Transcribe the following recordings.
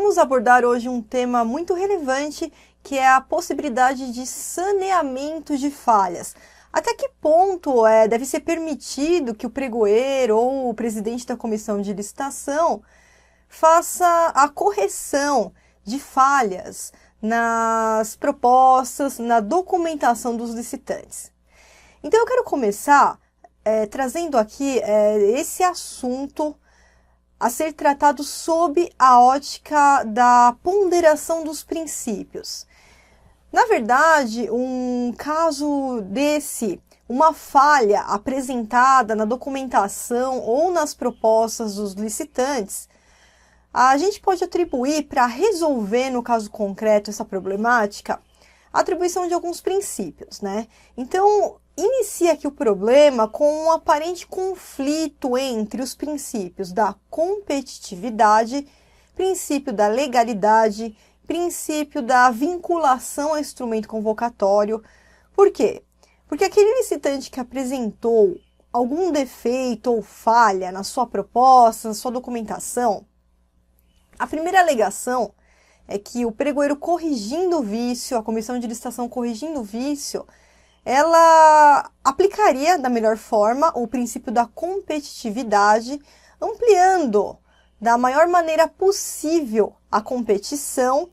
vamos abordar hoje um tema muito relevante, que é a possibilidade de saneamento de falhas. Até que ponto deve ser permitido que o pregoeiro ou o presidente da comissão de licitação faça a correção de falhas nas propostas, na documentação dos licitantes. Então eu quero começar trazendo aqui esse assunto a ser tratado sob a ótica da ponderação dos princípios. Na verdade, um caso desse, uma falha apresentada na documentação ou nas propostas dos licitantes, a gente pode atribuir, para resolver no caso concreto essa problemática, a atribuição de alguns princípios, né? Então, inicia aqui o problema com um aparente conflito entre os princípios da competitividade, princípio da legalidade, princípio da vinculação ao instrumento convocatório. Por quê? Porque aquele licitante que apresentou algum defeito ou falha na sua proposta, na sua documentação, a primeira alegação é que o pregoeiro corrigindo o vício, a comissão de licitação corrigindo o vício, ela aplicaria da melhor forma o princípio da competitividade, ampliando da maior maneira possível a competição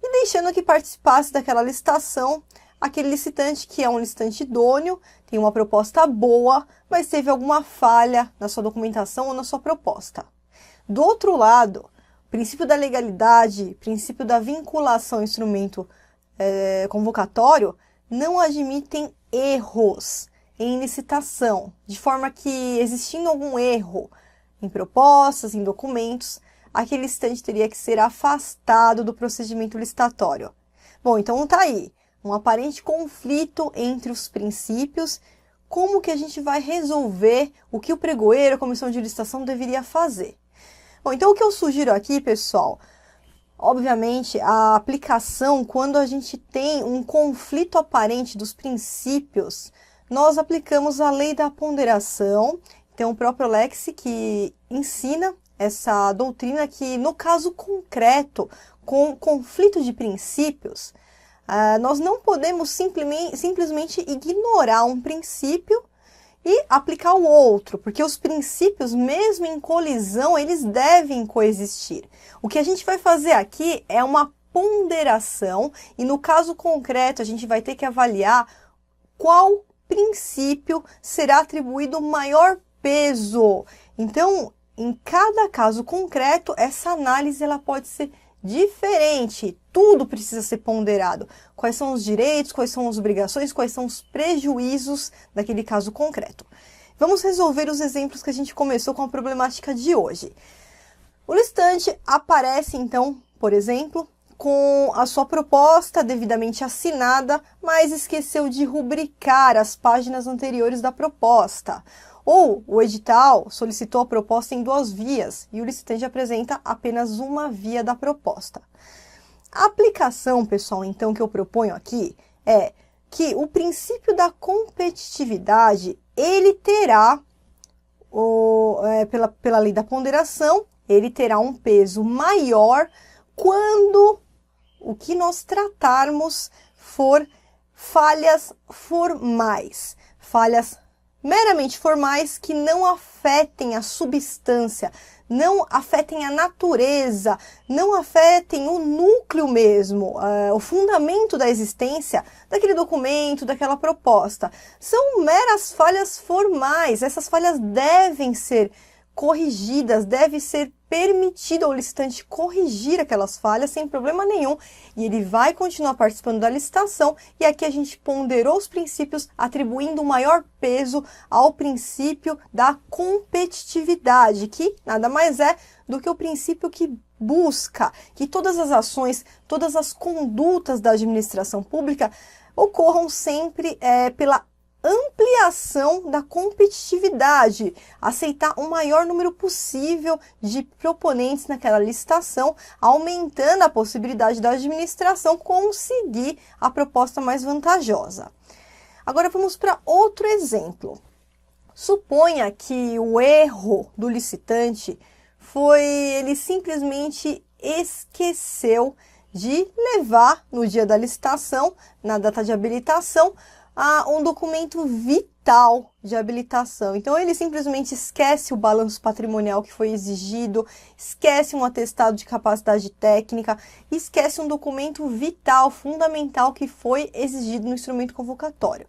e deixando que participasse daquela licitação aquele licitante que é um licitante idôneo, tem uma proposta boa, mas teve alguma falha na sua documentação ou na sua proposta. Do outro lado, o princípio da legalidade, princípio da vinculação ao instrumento convocatório, não admitem erros em licitação, de forma que, existindo algum erro em propostas, em documentos, aquele licitante teria que ser afastado do procedimento licitatório. Bom, então tá aí, um aparente conflito entre os princípios. Como que a gente vai resolver o que o pregoeiro, a comissão de licitação, deveria fazer? Bom, então o que eu sugiro aqui, pessoal, obviamente, a aplicação, quando a gente tem um conflito aparente dos princípios, nós aplicamos a lei da ponderação. Então, o próprio Lex que ensina essa doutrina que, no caso concreto, com conflito de princípios, nós não podemos simplesmente ignorar um princípio e aplicar o outro, porque os princípios, mesmo em colisão, eles devem coexistir. O que a gente vai fazer aqui é uma ponderação e, no caso concreto, a gente vai ter que avaliar qual princípio será atribuído maior peso. Então, em cada caso concreto, essa análise ela pode ser diferente. Tudo precisa ser ponderado. Quais são os direitos, quais são as obrigações, quais são os prejuízos daquele caso concreto. Vamos resolver os exemplos que a gente começou com a problemática de hoje. O licitante aparece, então, por exemplo, com a sua proposta devidamente assinada, mas esqueceu de rubricar as páginas anteriores da proposta. Ou o edital solicitou a proposta em 2 vias e o licitante apresenta apenas uma via da proposta. A aplicação, pessoal, então, que eu proponho aqui é que o princípio da competitividade, ele terá, pela lei da ponderação, ele terá um peso maior quando o que nós tratarmos for falhas formais, falhas meramente formais que não afetem a substância, não afetem a natureza, não afetem o núcleo mesmo, o fundamento da existência daquele documento, daquela proposta. São meras falhas formais. Essas falhas devem ser corrigidas, deve ser permitido ao licitante corrigir aquelas falhas sem problema nenhum, e ele vai continuar participando da licitação. E aqui a gente ponderou os princípios, atribuindo maior peso ao princípio da competitividade, que nada mais é do que o princípio que busca que todas as ações, todas as condutas da administração pública ocorram sempre pela ampliação da competitividade, aceitar o maior número possível de proponentes naquela licitação, aumentando a possibilidade da administração conseguir a proposta mais vantajosa. Agora vamos para outro exemplo. Suponha que o erro do licitante foi ele simplesmente esqueceu de levar no dia da licitação, na data de habilitação, um documento vital de habilitação. Então, ele simplesmente esquece o balanço patrimonial que foi exigido, esquece um atestado de capacidade técnica, esquece um documento vital, fundamental, que foi exigido no instrumento convocatório.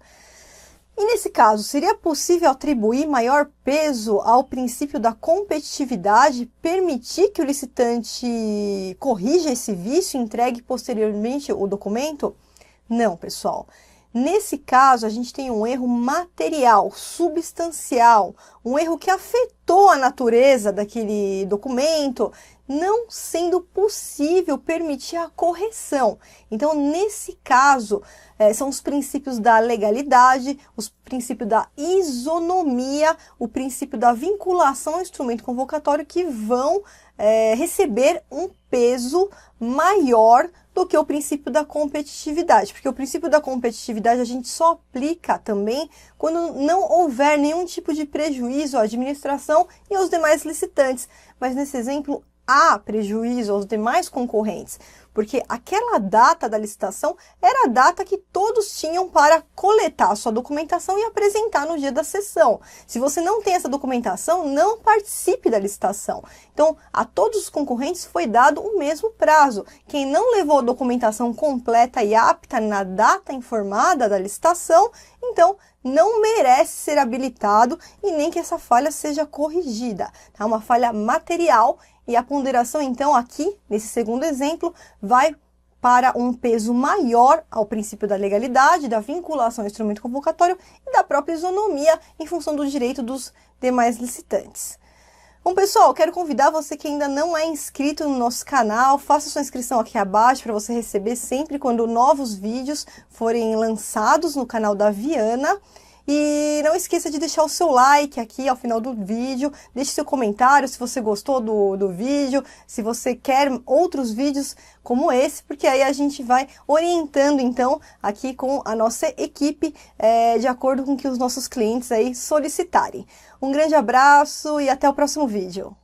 E nesse caso, seria possível atribuir maior peso ao princípio da competitividade, permitir que o licitante corrija esse vício e entregue posteriormente o documento? Não, pessoal. Nesse caso, a gente tem um erro material, substancial, um erro que afetou a natureza daquele documento, não sendo possível permitir a correção. Então, nesse caso, são os princípios da legalidade, os princípios da isonomia, o princípio da vinculação ao instrumento convocatório que vão receber um peso maior do que o princípio da competitividade, porque o princípio da competitividade a gente só aplica também quando não houver nenhum tipo de prejuízo à administração e aos demais licitantes, mas nesse exemplo há prejuízo aos demais concorrentes, porque aquela data da licitação era a data que todos tinham para coletar a sua documentação e apresentar no dia da sessão. Se você não tem essa documentação, não participe da licitação. Então, a todos os concorrentes foi dado o mesmo prazo. Quem não levou a documentação completa e apta na data informada da licitação, então não merece ser habilitado e nem que essa falha seja corrigida. É uma falha material. E a ponderação, então, aqui, nesse segundo exemplo, vai para um peso maior ao princípio da legalidade, da vinculação ao instrumento convocatório e da própria isonomia em função do direito dos demais licitantes. Bom, pessoal, quero convidar você que ainda não é inscrito no nosso canal, faça sua inscrição aqui abaixo para você receber sempre quando novos vídeos forem lançados no canal da Viana. E não esqueça de deixar o seu like aqui ao final do vídeo, deixe seu comentário se você gostou do vídeo, se você quer outros vídeos como esse, porque aí a gente vai orientando então aqui com a nossa equipe de acordo com o que os nossos clientes aí solicitarem. Um grande abraço e até o próximo vídeo.